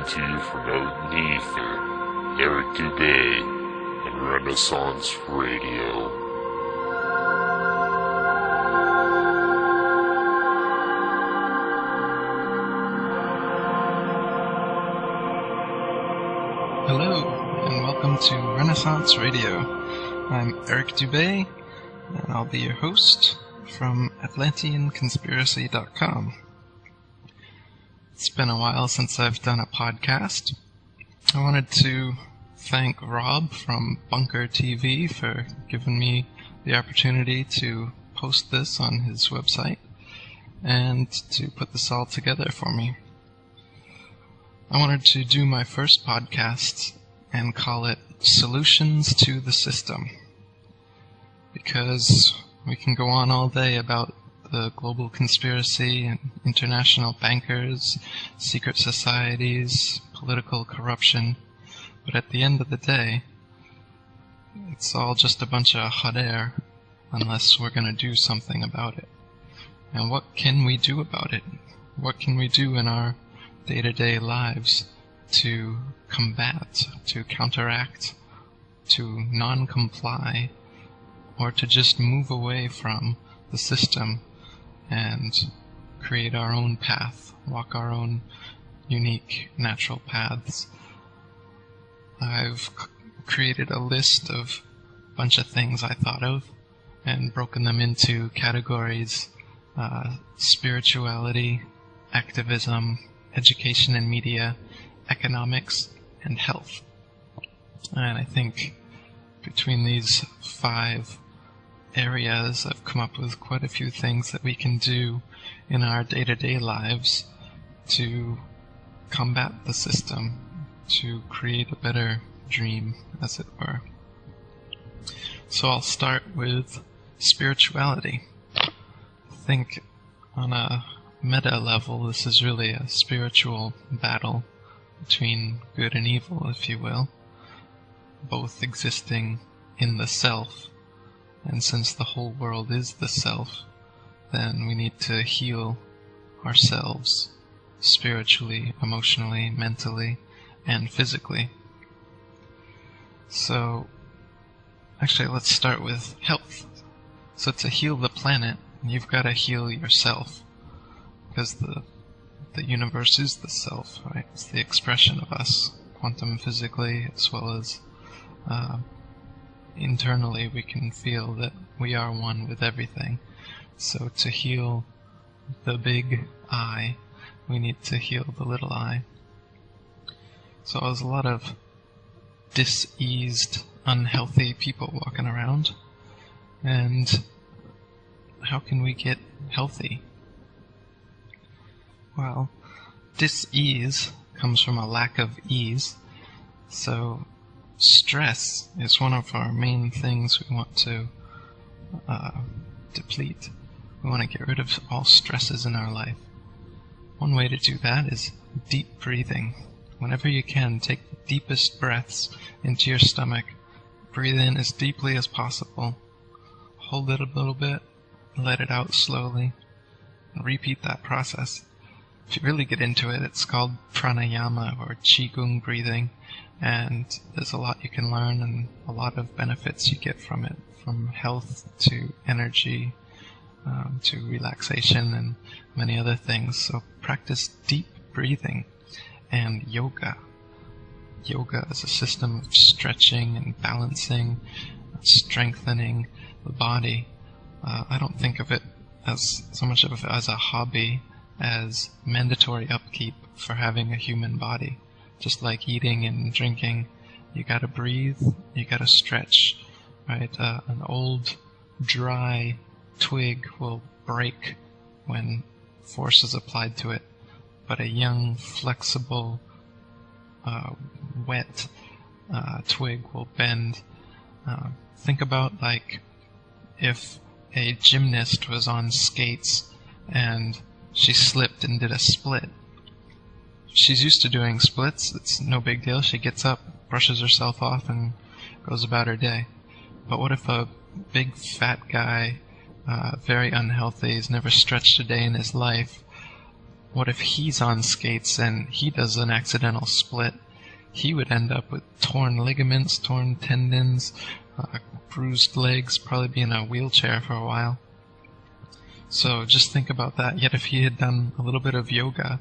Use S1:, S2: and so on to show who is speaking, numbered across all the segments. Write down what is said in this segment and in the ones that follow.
S1: to you from out in the ether, Eric Dubay and Renaissance Radio.
S2: Hello, and welcome to Renaissance Radio. I'm Eric Dubay, and I'll be your host from AtlanteanConspiracy.com. It's been a while since I've done a podcast. I wanted to thank Rob from Bunker TV for giving me the opportunity to post this on his website and to put this all together for me. I wanted to do my first podcast and call it Solutions to the System, because we can go on all day about the global conspiracy and international bankers, secret societies, political corruption, but at the end of the day, it's all just a bunch of hot air unless we're going to do something about it. And what can we do about it? What can we do in our day-to-day lives to combat, to counteract, to non-comply, or to just move away from the system and create our own path, walk our own unique natural paths. I've created a list of a bunch of things I thought of and broken them into categories: spirituality, activism, education and media, economics, and health. And I think between these 5 areas, I've come up with quite a few things that we can do in our day-to-day lives to combat the system, to create a better dream, as it were. So I'll start with spirituality. I think on a meta level, this is really a spiritual battle between good and evil, if you will, both existing in the self. And since the whole world is the self, then we need to heal ourselves spiritually, emotionally, mentally, and physically. So, actually, let's start with health. So to heal the planet, you've got to heal yourself, because the universe is the self, right? It's the expression of us, quantum physically, as well as internally we can feel that we are one with everything. So to heal the big I, we need to heal the little I. So there's a lot of diseased, unhealthy people walking around. And how can we get healthy? Well, dis-ease comes from a lack of ease. So stress is one of our main things we want to deplete. We want to get rid of all stresses in our life. One way to do that is deep breathing. Whenever you can, take the deepest breaths into your stomach. Breathe in as deeply as possible. Hold it a little bit, let it out slowly, and repeat that process. If you really get into it, it's called pranayama or qigong breathing, and there's a lot you can learn and a lot of benefits you get from it, from health to energy to relaxation and many other things. So practice deep breathing. And yoga. Yoga is a system of stretching and balancing, strengthening the body. I don't think of it as so much of it as a hobby as mandatory upkeep for having a human body. Just like eating and drinking, you gotta breathe, you gotta stretch, right? An old, dry twig will break when force is applied to it, but a young, flexible, wet twig will bend. Think about like if a gymnast was on skates and she slipped and did a split. She's used to doing splits, it's no big deal. She gets up, brushes herself off, and goes about her day. But what if a big fat guy, very unhealthy, has never stretched a day in his life, what if he's on skates and he does an accidental split? He would end up with torn ligaments, torn tendons, bruised legs, probably be in a wheelchair for a while. So just think about that. Yet if he had done a little bit of yoga,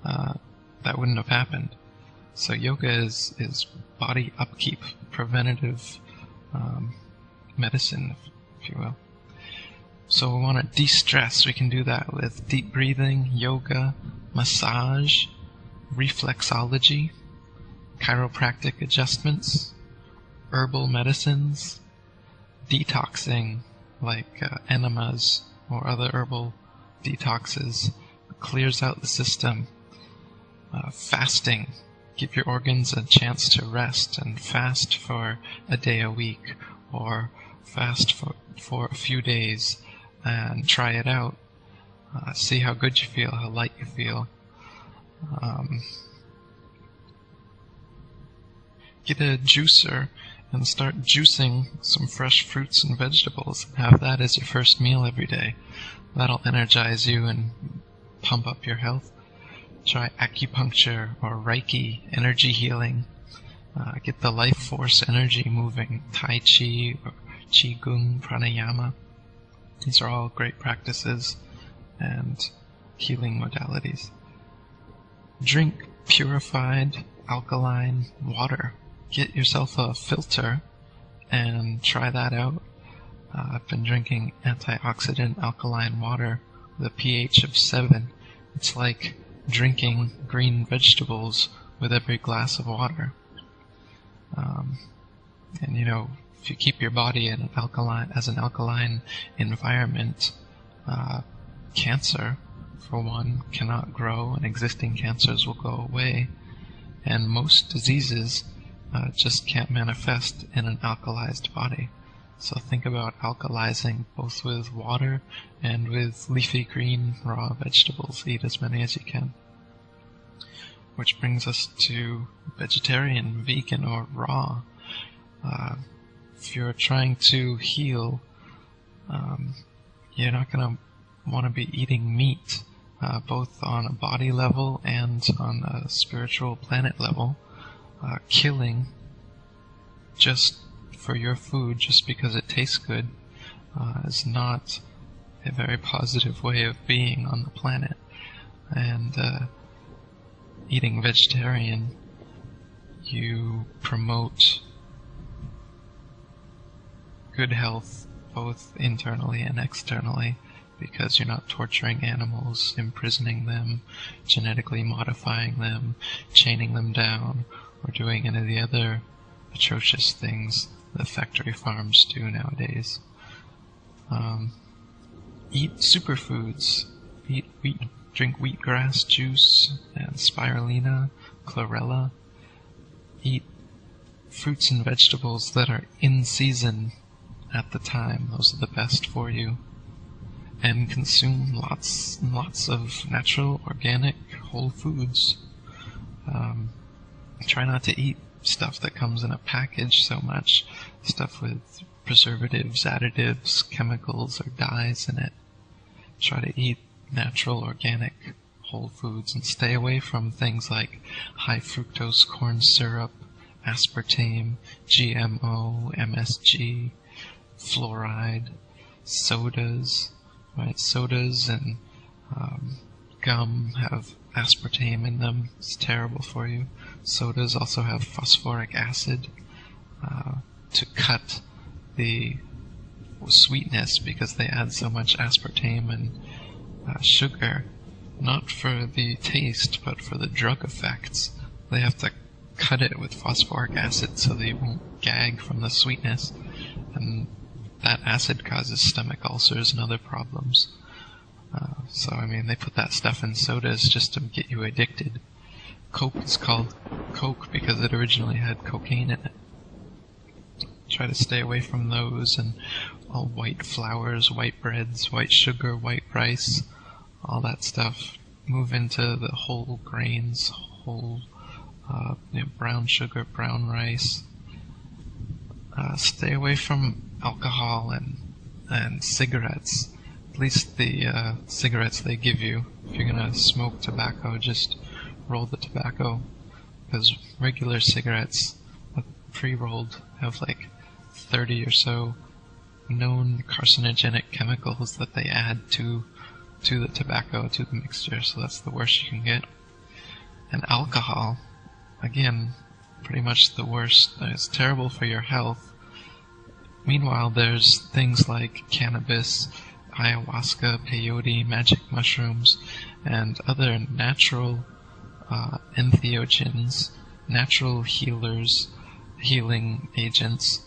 S2: that wouldn't have happened. So yoga is body upkeep, preventative medicine, if you will. So we want to de-stress. We can do that with deep breathing, yoga, massage, reflexology, chiropractic adjustments, herbal medicines, detoxing like enemas or other herbal detoxes, clears out the system, fasting, give your organs a chance to rest, and fast for a day a week, or fast for a few days, and try it out. See how good you feel, how light you feel. Get a juicer and start juicing some fresh fruits and vegetables. Have that as your first meal every day. That'll energize you and pump up your health. Try acupuncture or Reiki, energy healing. Get the life force energy moving. Tai Chi or Qigong, pranayama. These are all great practices and healing modalities. Drink purified alkaline water. Get yourself a filter and try that out. I've been drinking antioxidant alkaline water with a pH of 7. It's like drinking green vegetables with every glass of water. And you know, if you keep your body in an alkaline environment, cancer, for one, cannot grow, and existing cancers will go away. And most diseases just can't manifest in an alkalized body. So think about alkalizing both with water and with leafy green raw vegetables. Eat as many as you can. Which brings us to vegetarian, vegan, or raw. If you're trying to heal, you're not going to want to be eating meat, both on a body level and on a spiritual planet level. Killing just for your food, just because it tastes good, is not a very positive way of being on the planet. And eating vegetarian, you promote good health both internally and externally, because you're not torturing animals, imprisoning them, genetically modifying them, chaining them down, or doing any of the other atrocious things that factory farms do nowadays. Eat superfoods. Drink wheatgrass juice and spirulina, chlorella. Eat fruits and vegetables that are in season at the time. Those are the best for you. And consume lots and lots of natural, organic, whole foods. Try not to eat stuff that comes in a package so much. Stuff with preservatives, additives, chemicals, or dyes in it. Try to eat natural, organic, whole foods, and stay away from things like high fructose corn syrup, aspartame, GMO, MSG, fluoride, sodas. Right, sodas and gum have aspartame in them. It's terrible for you. Sodas also have phosphoric acid to cut the sweetness, because they add so much aspartame and sugar, not for the taste, but for the drug effects. They have to cut it with phosphoric acid so they won't gag from the sweetness, and that acid causes stomach ulcers and other problems. So, I mean, they put that stuff in sodas just to get you addicted. Coke is called Coke because it originally had cocaine in it. Try to stay away from those and all white flours, white breads, white sugar, white rice, all that stuff. Move into the whole grains, whole brown sugar, brown rice. Stay away from alcohol and cigarettes. at least the cigarettes they give you. If you're gonna smoke tobacco, just roll the tobacco, because regular cigarettes, pre-rolled, have like 30 or so known carcinogenic chemicals that they add to the tobacco, to the mixture, so that's the worst you can get. And alcohol, again, pretty much the worst. It's terrible for your health. Meanwhile, there's things like cannabis, ayahuasca, peyote, magic mushrooms, and other natural entheogens, natural healers, healing agents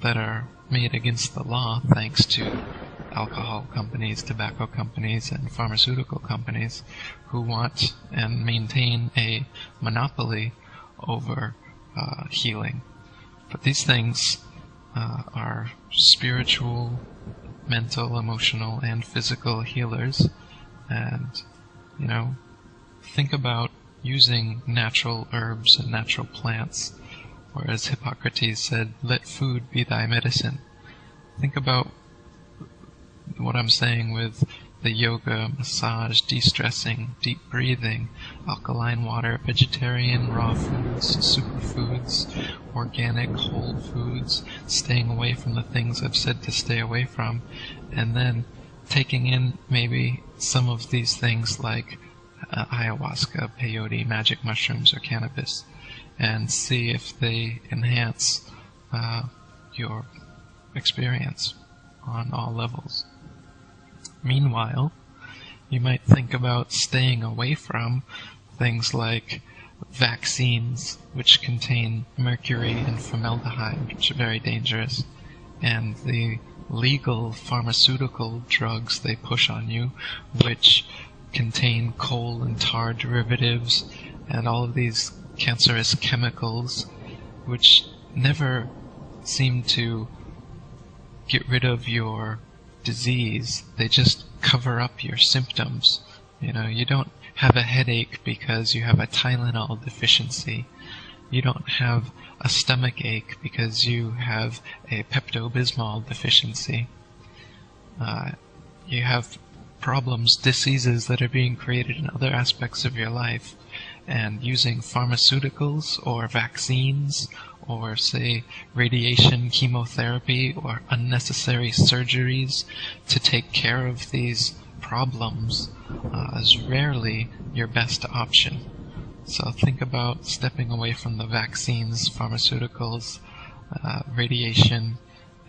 S2: that are made against the law thanks to alcohol companies, tobacco companies, and pharmaceutical companies who want and maintain a monopoly over healing. But these things are spiritual, mental, emotional, and physical healers. And, think about using natural herbs and natural plants. Or as Hippocrates said, let food be thy medicine. Think about what I'm saying with the yoga, massage, de-stressing, deep breathing, alkaline water, vegetarian, raw foods, superfoods, organic, whole foods, staying away from the things I've said to stay away from, and then taking in maybe some of these things like ayahuasca, peyote, magic mushrooms, or cannabis, and see if they enhance your experience on all levels. Meanwhile, you might think about staying away from things like vaccines, which contain mercury and formaldehyde, which are very dangerous, and the legal pharmaceutical drugs they push on you, which contain coal and tar derivatives and all of these cancerous chemicals, which never seem to get rid of your disease. They just cover up your symptoms. You don't have a headache because you have a Tylenol deficiency. You don't have a stomach ache because you have a Pepto-Bismol deficiency. You have problems, diseases that are being created in other aspects of your life, and using pharmaceuticals or vaccines or, say, radiation, chemotherapy, or unnecessary surgeries to take care of these problems is rarely your best option. So think about stepping away from the vaccines, pharmaceuticals, radiation,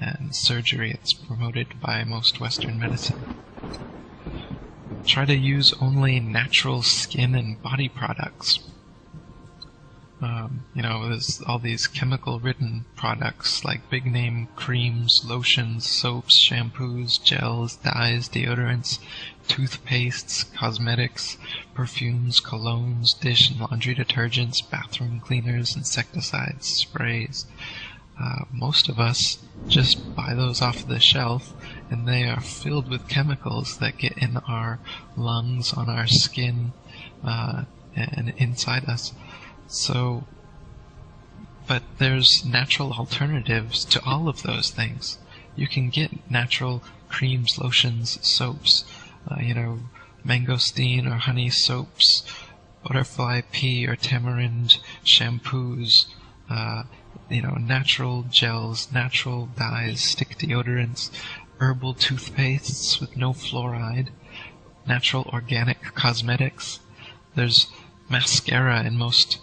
S2: and surgery that's promoted by most Western medicine. Try to use only natural skin and body products. There's all these chemical-ridden products like big-name creams, lotions, soaps, shampoos, gels, dyes, deodorants, toothpastes, cosmetics, perfumes, colognes, dish and laundry detergents, bathroom cleaners, insecticides, sprays. Most of us just buy those off the shelf, and they are filled with chemicals that get in our lungs, on our skin, and inside us. But there's natural alternatives to all of those things. You can get natural creams, lotions, soaps, mangosteen or honey soaps, butterfly pea or tamarind shampoos, natural gels, natural dyes, stick deodorants, herbal toothpastes with no fluoride, natural organic cosmetics. There's mascara in most,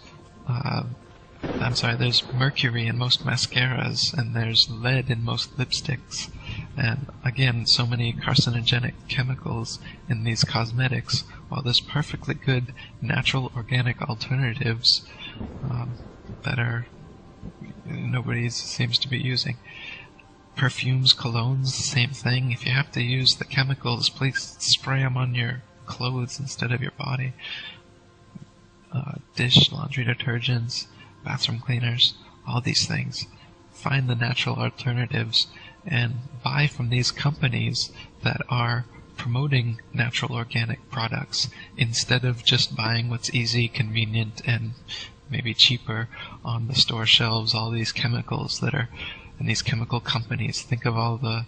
S2: there's mercury in most mascaras, and there's lead in most lipsticks. And again, so many carcinogenic chemicals in these cosmetics, while there's perfectly good natural organic alternatives that are nobody seems to be using. Perfumes, colognes, same thing. If you have to use the chemicals, please spray them on your clothes instead of your body. Dish, laundry detergents, bathroom cleaners, all these things. Find the natural alternatives and buy from these companies that are promoting natural organic products instead of just buying what's easy, convenient, and maybe cheaper on the store shelves. All these chemicals that are, and these chemical companies. Think of all the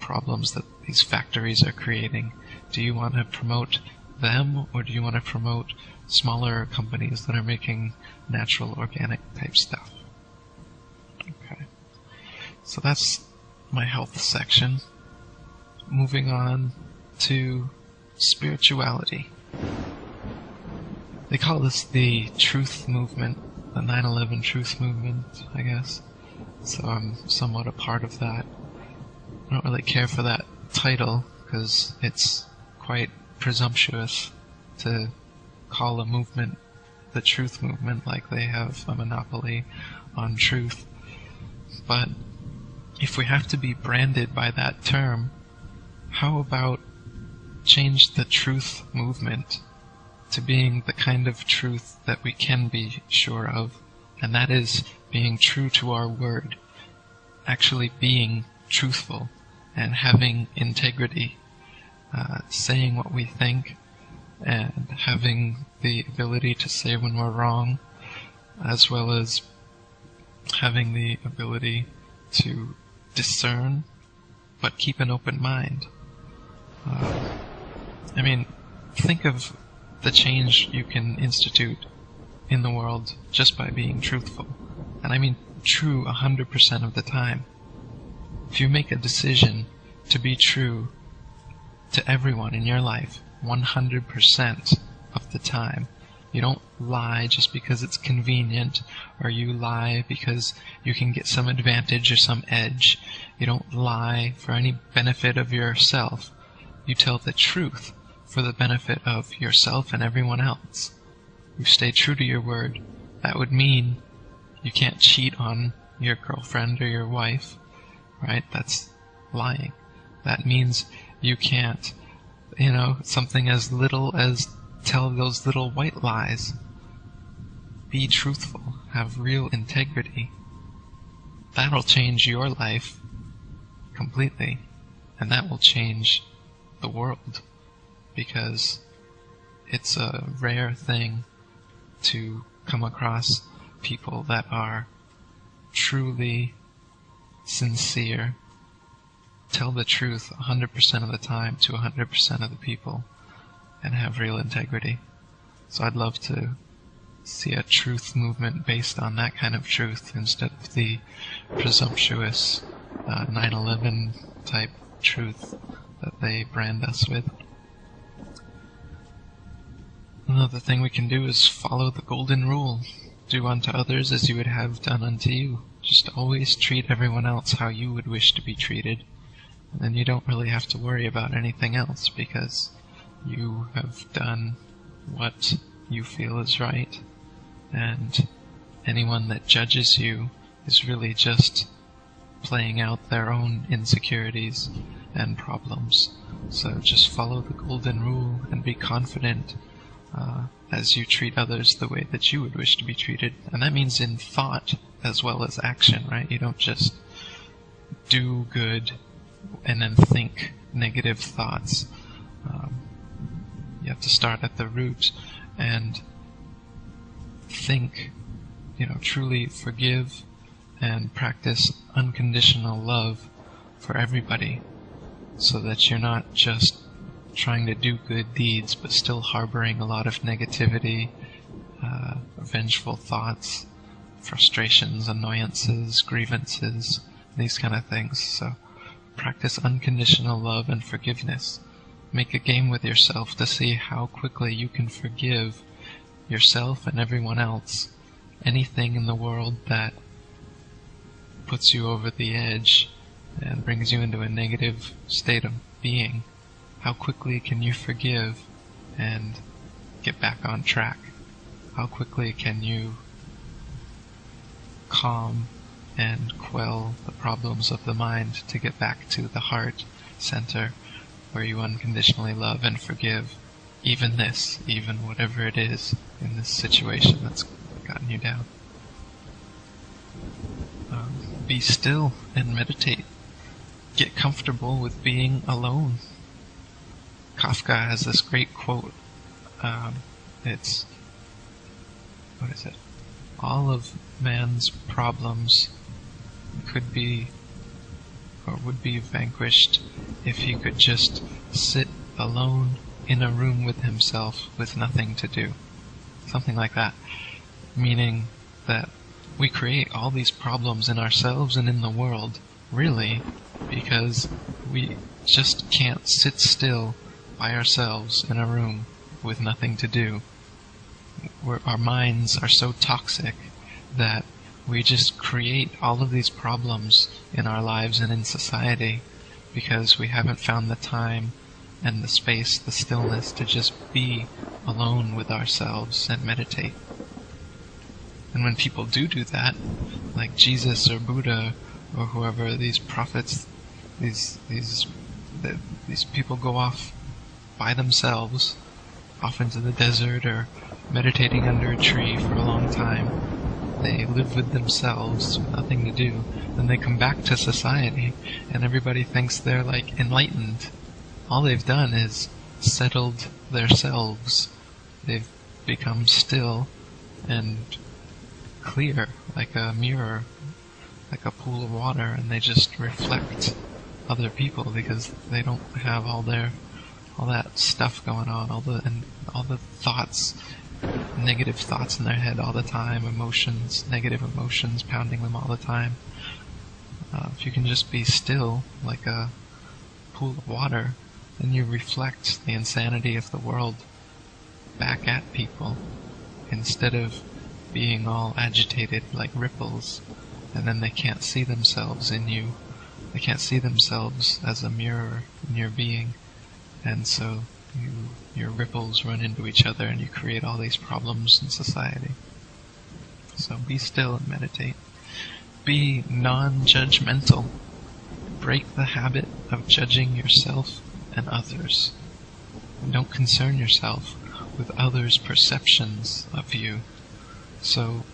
S2: problems that these factories are creating? Do you want to promote them, or do you want to promote smaller companies that are making natural, organic type stuff? Okay. So that's my health section. Moving on to spirituality. They call this the truth movement, the 9/11 truth movement, I guess. So I'm somewhat a part of that. I don't really care for that title, because it's quite presumptuous to call a movement the truth movement, like they have a monopoly on truth. But if we have to be branded by that term, how about change the truth movement to being the kind of truth that we can be sure of, and that is being true to our word, actually being truthful and having integrity, saying what we think, and having the ability to say when we're wrong, as well as having the ability to discern, but keep an open mind. I mean, think of the change you can institute in the world just by being truthful. And I mean true 100% of the time. If you make a decision to be true to everyone in your life 100% of the time, you don't lie just because it's convenient, or you lie because you can get some advantage or some edge. You don't lie for any benefit of yourself. You tell the truth for the benefit of yourself and everyone else. You stay true to your word. That would mean you can't cheat on your girlfriend or your wife, right? That's lying. That means you can't, something as little as tell those little white lies. Be truthful. Have real integrity. That'll change your life completely, and that will change the world, because it's a rare thing to come across people that are truly sincere, tell the truth 100% of the time to 100% of the people, and have real integrity. So I'd love to see a truth movement based on that kind of truth instead of the presumptuous 9/11 type truth that they brand us with. Another thing we can do is follow the golden rule. Do unto others as you would have done unto you. Just always treat everyone else how you would wish to be treated. And then you don't really have to worry about anything else, because you have done what you feel is right. And anyone that judges you is really just playing out their own insecurities and problems. So just follow the golden rule and be confident as you treat others the way that you would wish to be treated. And that means in thought as well as action, right? You don't just do good and then think negative thoughts. You have to start at the root and think, truly forgive and practice unconditional love for everybody, so that you're not just trying to do good deeds but still harboring a lot of negativity, vengeful thoughts, frustrations, annoyances, grievances, these kind of things. So practice unconditional love and forgiveness. Make a game with yourself to see how quickly you can forgive yourself and everyone else. Anything in the world that puts you over the edge and brings you into a negative state of being, how quickly can you forgive and get back on track? How quickly can you calm and quell the problems of the mind to get back to the heart center, where you unconditionally love and forgive even whatever it is in this situation that's gotten you down. Be still and meditate. Get comfortable with being alone. Kafka has this great quote. It's, what is it? All of man's problems could be or would be vanquished if he could just sit alone in a room with himself with nothing to do. Something like that. Meaning that we create all these problems in ourselves and in the world, really, because we just can't sit still by ourselves in a room with nothing to do. Our minds are so toxic that we just create all of these problems in our lives and in society because we haven't found the time and the space, the stillness to just be alone with ourselves and meditate. And when people do that, like Jesus or Buddha or whoever, these prophets, these people go off by themselves, off into the desert or meditating under a tree for a long time. They live with themselves, with nothing to do. Then they come back to society, and everybody thinks they're like enlightened. All they've done is settled themselves. They've become still and clear, like a mirror, like a pool of water, and they just reflect other people because they don't have all that stuff going on, all the thoughts, negative thoughts in their head all the time, negative emotions pounding them all the time. If you can just be still, like a pool of water, then you reflect the insanity of the world back at people, instead of being all agitated like ripples, and then they can't see themselves in you. They can't see themselves as a mirror in your being, and so your ripples run into each other and you create all these problems in society. So be still and meditate. Be non-judgmental. Break the habit of judging yourself and others. Don't concern yourself with others' perceptions of you. So,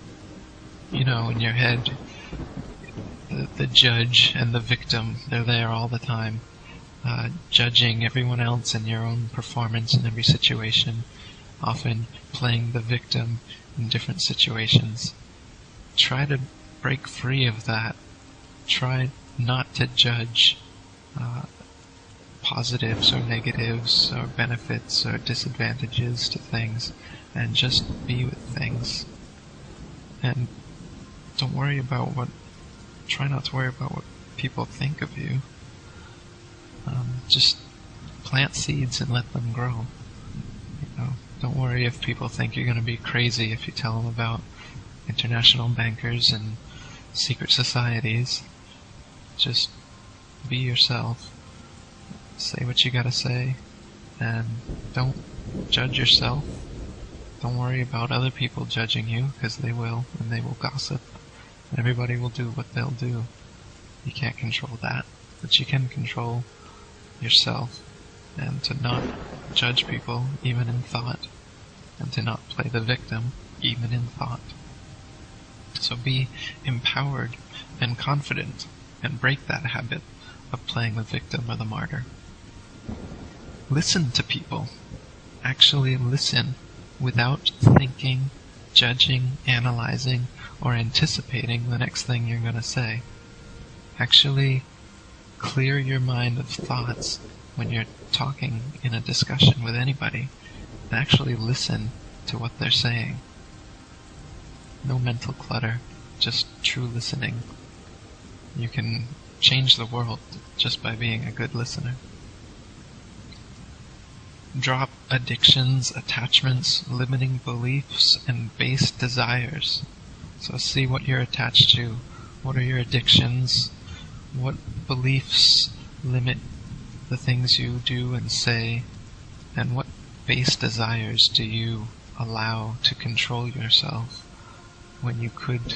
S2: in your head, the judge and the victim, they're there all the time, judging everyone else and your own performance in every situation, often playing the victim in different situations. Try to break free of that. Try not to judge positives or negatives or benefits or disadvantages to things, and just be with things. And try not to worry about what people think of you. Just plant seeds and let them grow. Don't worry if people think you're going to be crazy if you tell them about international bankers and secret societies. Just be yourself. Say what you gotta say, and don't judge yourself. Don't worry about other people judging you, because they will, and they will gossip. Everybody will do what they'll do. You can't control that, but you can control yourself, and to not judge people, even in thought, and to not play the victim, even in thought. So be empowered and confident, and break that habit of playing the victim or the martyr. Listen to people. Actually listen without thinking, judging, analyzing, or anticipating the next thing you're going to say. Actually clear your mind of thoughts when you're talking in a discussion with anybody, and actually listen to what they're saying. No mental clutter, just true listening. You can change the world just by being a good listener. Drop addictions, attachments, limiting beliefs, and base desires. So see what you're attached to. What are your addictions? What beliefs limit the things you do and say? And what base desires do you allow to control yourself when you could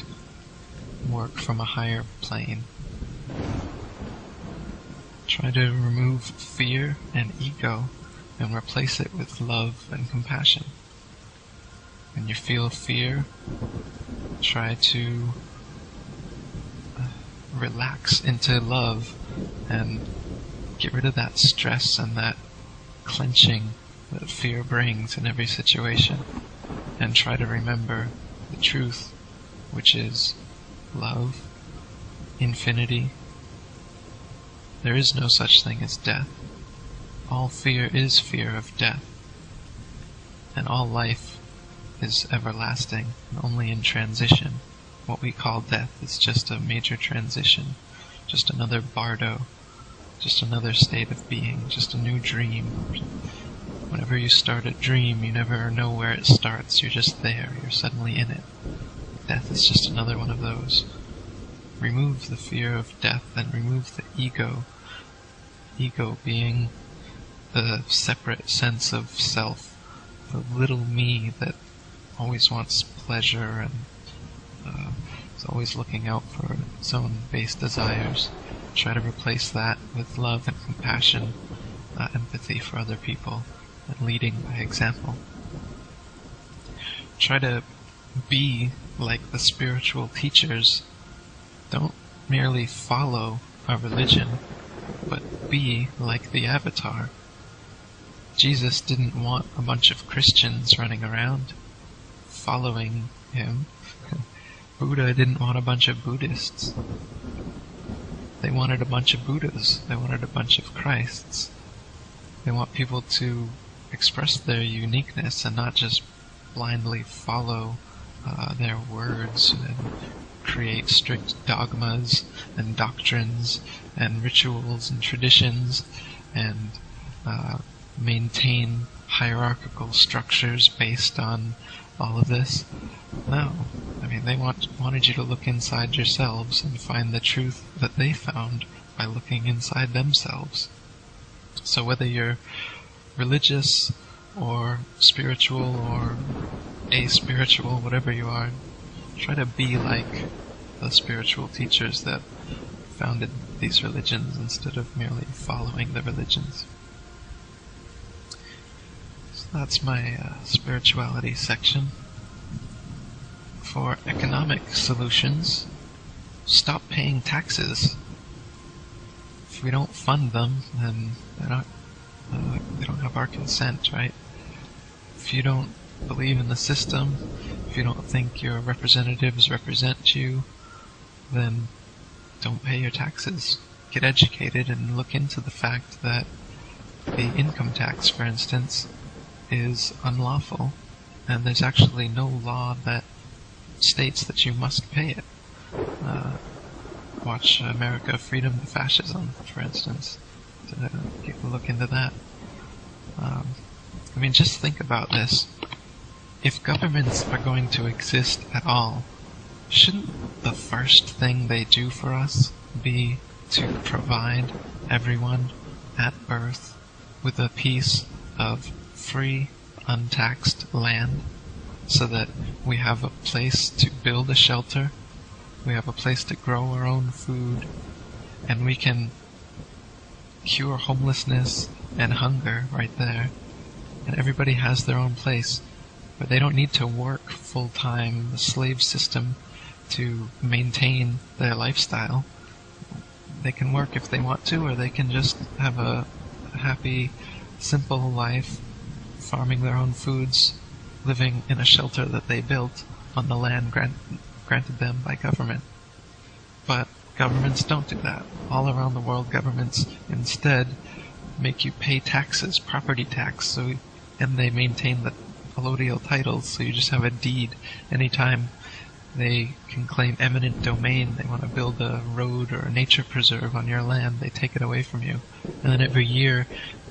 S2: work from a higher plane? Try to remove fear and ego and replace it with love and compassion. When you feel fear, try to relax into love and get rid of that stress and that clenching that fear brings in every situation, and try to remember the truth, which is love, infinity, There is no such thing as death. All fear is fear of death. And all life is everlasting, and only in transition. What we call death is just a major transition, just another bardo, just another state of being, just a new dream. Whenever you start a dream, you never know where it starts, you're just there, you're suddenly in it. Death is just another one of those. Remove the fear of death and remove the ego. Ego being the separate sense of self, the little me that always wants pleasure and is always looking out for its own base desires. Try to replace that with love and compassion, empathy for other people, and leading by example. Try to be like the spiritual teachers. Don't merely follow a religion, but be like the avatar. Jesus didn't want a bunch of Christians running around following him. Buddha didn't want a bunch of Buddhists. They wanted a bunch of Buddhas. They wanted a bunch of Christs. They want people to express their uniqueness and not just blindly follow their words and create strict dogmas and doctrines and rituals and traditions and maintain hierarchical structures based on all of this. No. I mean, they wanted you to look inside yourselves and find the truth that they found by looking inside themselves. So whether you're religious or spiritual or aspiritual, whatever you are, try to be like the spiritual teachers that founded these religions instead of merely following the religions. So that's my spirituality section. For economic solutions, stop paying taxes. If we don't fund them, then they don't have our consent, right? If you don't believe in the system, if you don't think your representatives represent you, then don't pay your taxes. Get educated and look into the fact that the income tax, for instance, is unlawful, and there's actually no law that states that you must pay it. Watch America, Freedom to Fascism, for instance, to take a look into that. I mean, just think about this. If governments are going to exist at all, shouldn't the first thing they do for us be to provide everyone at birth with a piece of free, untaxed land, so that we have a place to build a shelter, we have a place to grow our own food, and we can cure homelessness and hunger right there, and everybody has their own place, where they don't need to work full-time, the slave system, to maintain their lifestyle. They can work if they want to, or they can just have a happy, simple life, farming their own foods, living in a shelter that they built on the land granted them by government. But governments don't do that. All around the world, governments instead make you pay taxes, property tax, and they maintain the allodial titles, so you just have a deed. Anytime they can claim eminent domain, they want to build a road or a nature preserve on your land, they take it away from you. And then every year,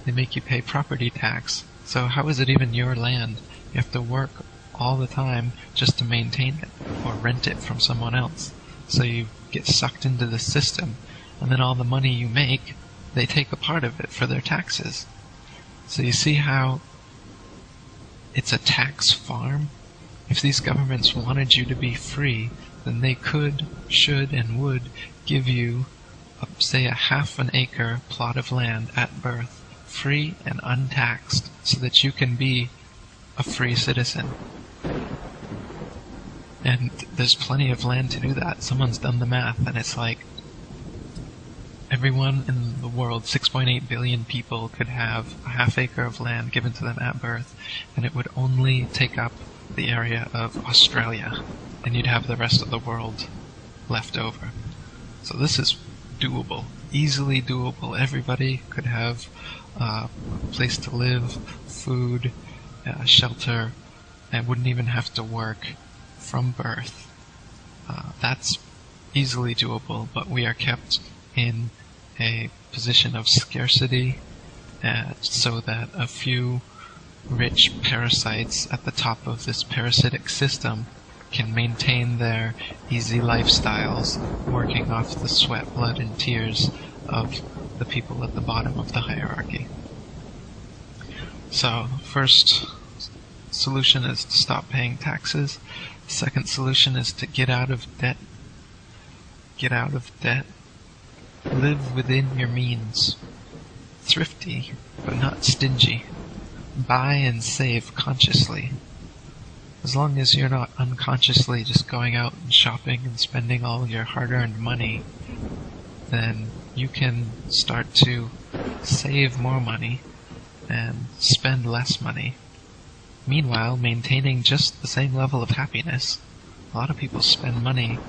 S2: they make you pay property tax. So how is it even your land? You have to work all the time just to maintain it, or rent it from someone else. So you get sucked into the system, and then all the money you make, they take a part of it for their taxes. So you see how it's a tax farm? If these governments wanted you to be free, then they could, should, and would give you, say, a half an acre plot of land at birth, free and untaxed, so that you can be a free citizen. And there's plenty of land to do that. Someone's done the math, and it's like everyone in the world, 6.8 billion people, could have a half acre of land given to them at birth, and it would only take up the area of Australia, and you'd have the rest of the world left over. So this is doable. easily doable. Everybody could have a place to live, food, shelter, and wouldn't even have to work from birth. That's easily doable, but we are kept in a position of scarcity so that a few rich parasites at the top of this parasitic system can maintain their easy lifestyles, working off the sweat, blood, and tears of the people at the bottom of the hierarchy. So, first solution is to stop paying taxes. Second solution is to get out of debt. Get out of debt. Live within your means. Thrifty, but not stingy. Buy and save consciously. As long as you're not unconsciously just going out and shopping and spending all your hard-earned money, then you can start to save more money and spend less money. Meanwhile, maintaining just the same level of happiness. A lot of people spend money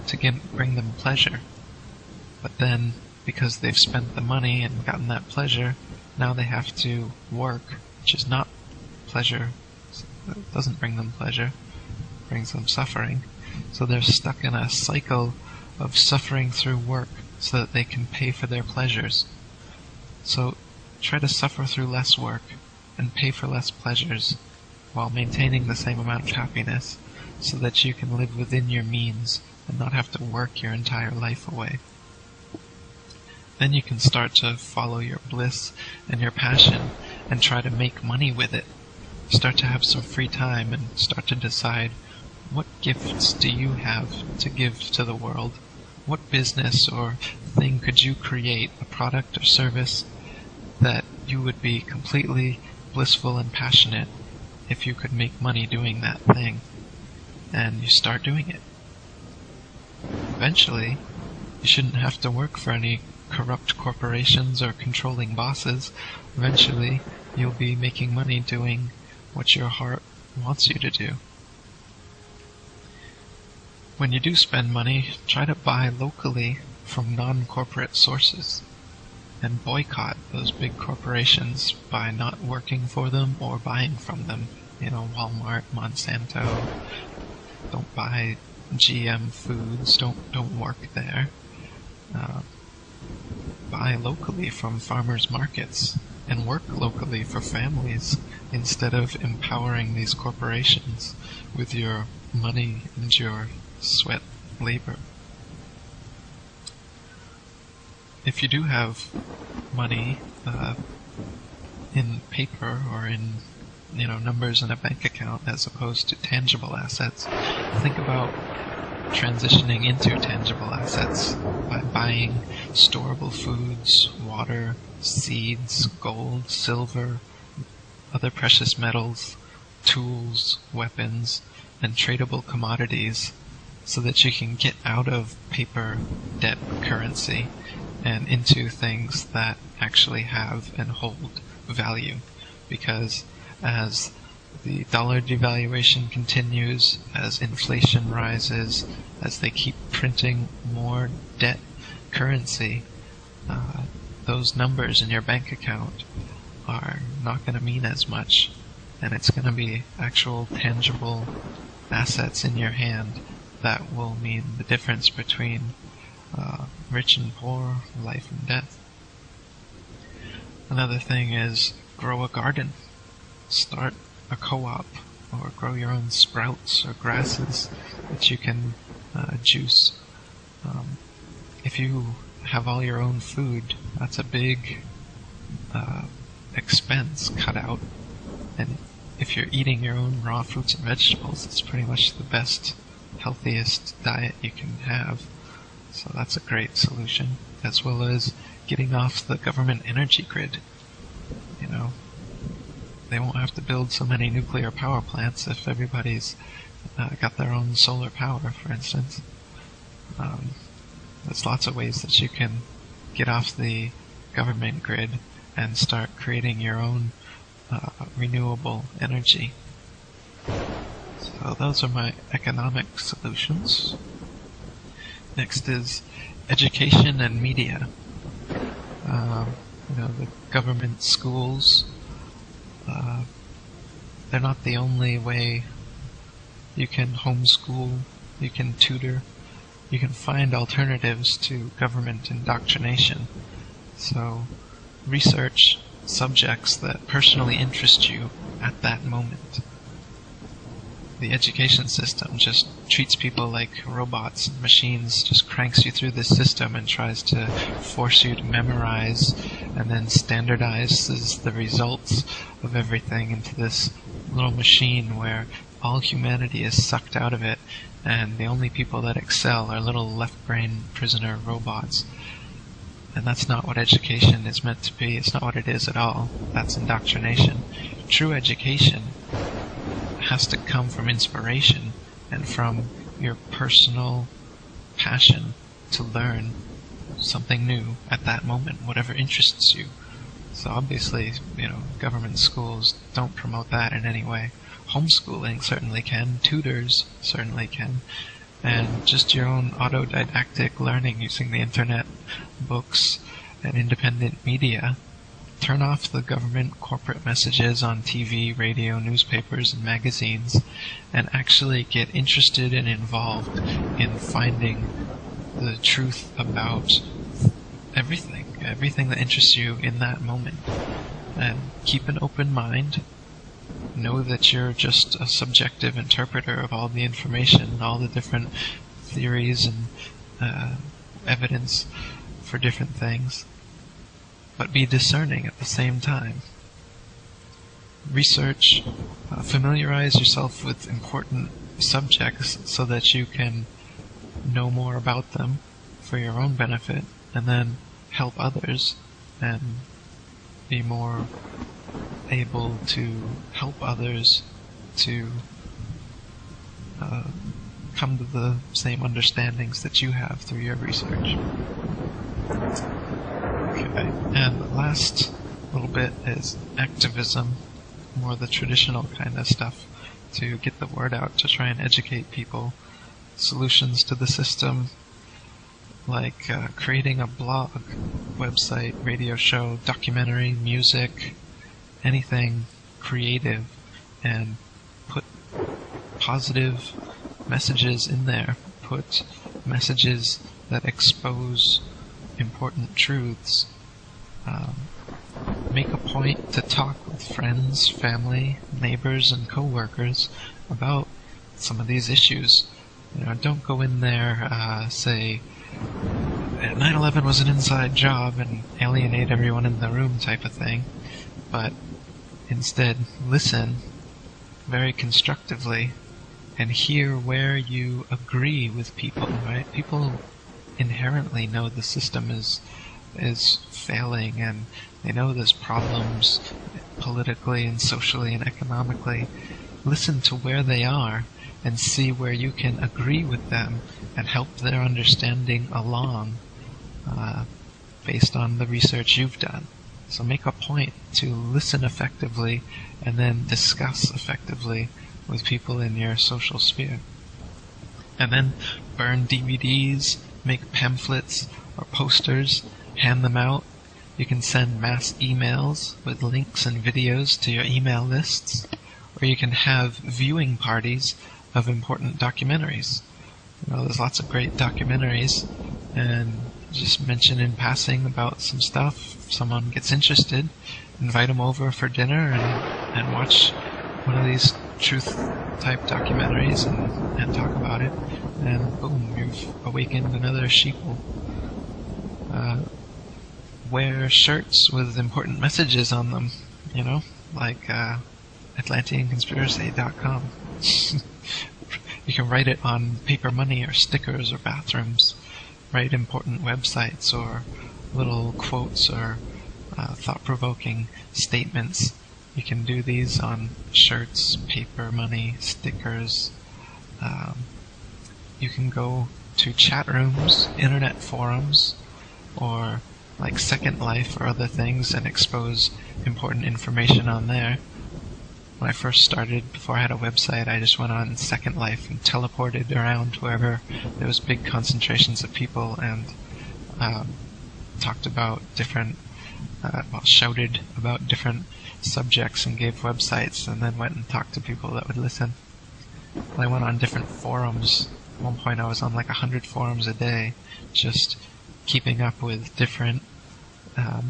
S2: to bring them pleasure, but then because they've spent the money and gotten that pleasure, now they have to work, which is not pleasure. It doesn't bring them pleasure, it brings them suffering. So they're stuck in a cycle of suffering through work so that they can pay for their pleasures. So try to suffer through less work and pay for less pleasures while maintaining the same amount of happiness so that you can live within your means and not have to work your entire life away. Then you can start to follow your bliss and your passion and try to make money with it. Start to have some free time and start to decide, what gifts do you have to give to the world? What business or thing could you create, a product or service, that you would be completely blissful and passionate if you could make money doing that thing? And you start doing it. Eventually, you shouldn't have to work for any corrupt corporations or controlling bosses. Eventually, you'll be making money doing what your heart wants you to do. When you do spend money, try to buy locally from non-corporate sources and boycott those big corporations by not working for them or buying from them. Walmart, Monsanto. Don't buy GM foods. Don't work there. Buy locally from farmers markets and work locally for families instead of empowering these corporations with your money and your sweat labor. If you do have money in paper or in numbers in a bank account as opposed to tangible assets, think about transitioning into tangible assets by buying storable foods, water, seeds, gold, silver, other precious metals, tools, weapons, and tradable commodities so that you can get out of paper debt currency and into things that actually have and hold value. Because as the dollar devaluation continues, as inflation rises, as they keep printing more debt currency, those numbers in your bank account are not going to mean as much, and it's going to be actual tangible assets in your hand that will mean the difference between rich and poor, life and death. Another thing is grow a garden. Start a co-op, or grow your own sprouts or grasses that you can juice. If you have all your own food, that's a big expense cut out. And if you're eating your own raw fruits and vegetables, it's pretty much the best, healthiest diet you can have. So that's a great solution, as well as getting off the government energy grid. They won't have to build so many nuclear power plants if everybody's got their own solar power, for instance. There's lots of ways that you can get off the government grid and start creating your own renewable energy. So those are my economic solutions. Next is education and media. The government schools, they're not the only way. You can homeschool, you can tutor, you can find alternatives to government indoctrination. So research subjects that personally interest you at that moment. The education system just treats people like robots and machines, just cranks you through this system and tries to force you to memorize and then standardizes the results of everything into this little machine where all humanity is sucked out of it, and the only people that excel are little left-brain prisoner robots. And that's not what education is meant to be. It's not what it is at all. That's indoctrination. True education has to come from inspiration and from your personal passion to learn something new at that moment, whatever interests you. So obviously, government schools don't promote that in any way. Homeschooling certainly can, tutors certainly can, and just your own autodidactic learning using the internet, books, and independent media. Turn off the government corporate messages on TV, radio, newspapers, and magazines, and actually get interested and involved in finding the truth about everything that interests you in that moment. And keep an open mind. Know that you're just a subjective interpreter of all the information, all the different theories and evidence for different things. But be discerning at the same time. Research, familiarize yourself with important subjects so that you can know more about them for your own benefit, and then help others and be more able to help others to come to the same understandings that you have through your research. Okay, and the last little bit is activism, more the traditional kind of stuff to get the word out, to try and educate people. Solutions to the system, like creating a blog, website, radio show, documentary, music, anything creative, and put positive messages in there. Put messages that expose important truths. Make a point to talk with friends, family, neighbors, and co-workers about some of these issues. Don't go in there, say, 9/11 was an inside job, and alienate everyone in the room type of thing. But instead, listen very constructively and hear where you agree with people, right? People inherently know the system is failing, and they know there's problems politically and socially and economically. Listen to where they are and see where you can agree with them and help their understanding along based on the research you've done. So make a point to listen effectively and then discuss effectively with people in your social sphere. And then burn DVDs, make pamphlets or posters, hand them out. You can send mass emails with links and videos to your email lists, or you can have viewing parties of important documentaries. There's lots of great documentaries, and just mention in passing about some stuff. If someone gets interested, invite them over for dinner and watch one of these truth-type documentaries and talk about it, and boom, you've awakened another sheeple. Wear shirts with important messages on them, like AtlanteanConspiracy.com. You can write it on paper money or stickers or bathrooms. Write important websites or little quotes or thought-provoking statements. You can do these on shirts, paper money, stickers. You can go to chat rooms, internet forums, or like Second Life or other things and expose important information on there. When I first started, before I had a website, I just went on Second Life and teleported around wherever there was big concentrations of people and talked about different, shouted about different subjects and gave websites, and then went and talked to people that would listen. I went on different forums. At one point I was on like 100 forums a day, just keeping up with different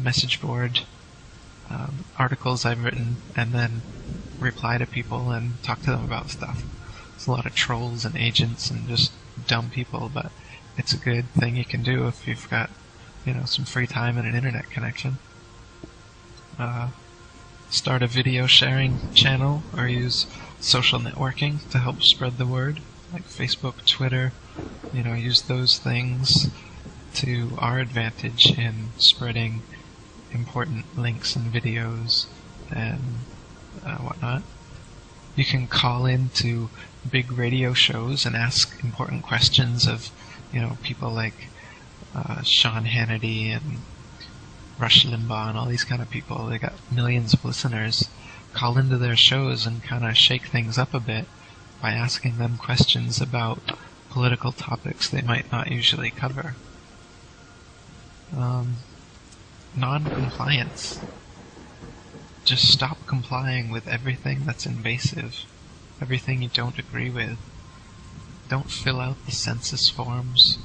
S2: message board articles I've written, and then reply to people and talk to them about stuff. There's a lot of trolls and agents and just dumb people, but it's a good thing you can do if you've got, some free time and an internet connection. Start a video sharing channel or use social networking to help spread the word, like Facebook, Twitter. Use those things to our advantage in spreading important links and videos and whatnot. You can call into big radio shows and ask important questions of, people like Sean Hannity and Rush Limbaugh and all these kind of people. They got millions of listeners. Call into their shows and kind of shake things up a bit by asking them questions about political topics they might not usually cover. Non-compliance. Just stop complying with everything that's invasive, everything you don't agree with. Don't fill out the census forms.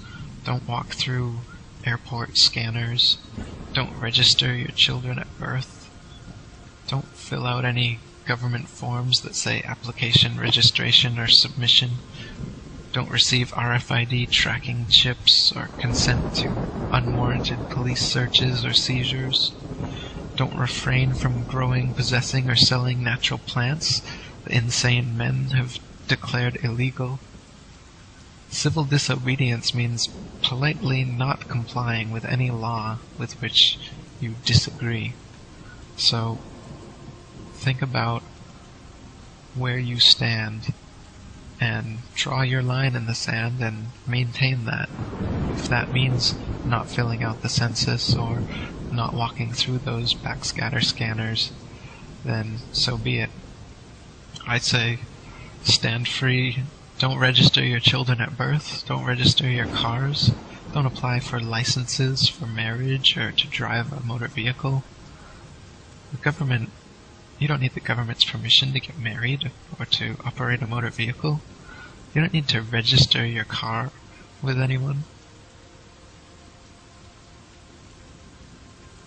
S2: Don't walk through airport scanners. Don't register your children at birth. Don't fill out any government forms that say application, registration, or submission. Don't receive RFID tracking chips or consent to unwarranted police searches or seizures. Don't refrain from growing, possessing, or selling natural plants that insane men have declared illegal. Civil disobedience means politely not complying with any law with which you disagree. So, think about where you stand and draw your line in the sand and maintain that. If that means not filling out the census or not walking through those backscatter scanners, then so be it. I'd say stand free. Don't register your children at birth. Don't register your cars. Don't apply for licenses for marriage or to drive a motor vehicle. The government, you don't need the government's permission to get married or to operate a motor vehicle. You don't need to register your car with anyone.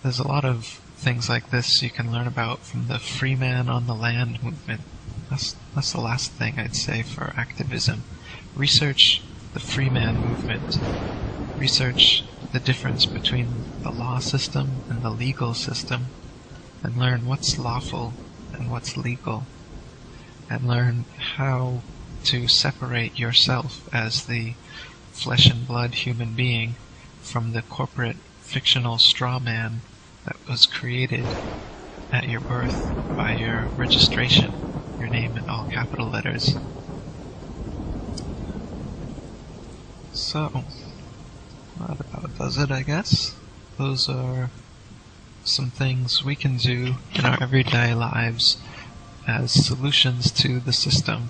S2: There's a lot of things like this you can learn about from the free man on the land movement. That's the last thing I'd say for activism. Research the free man movement. Research the difference between the law system and the legal system, and learn what's lawful and what's legal, and learn how to separate yourself as the flesh and blood human being from the corporate fictional straw man that was created at your birth by your registration, your name in all capital letters. So, that about does it, I guess. Those are some things we can do in our everyday lives as solutions to the system.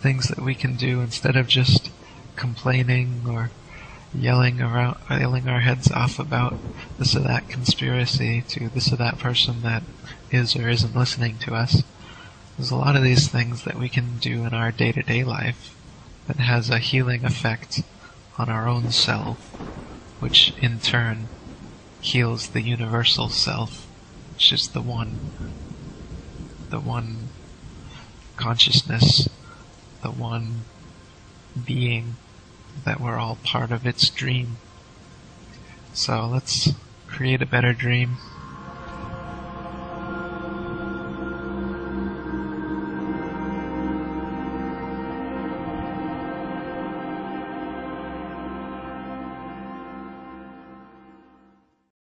S2: Things that we can do instead of just complaining or yelling our heads off about this or that conspiracy to this or that person that is or isn't listening to us. There's a lot of these things that we can do in our day-to-day life that has a healing effect on our own self, which in turn heals the universal self, which is the one consciousness, the one being that we're all part of its dream. So let's create a better dream.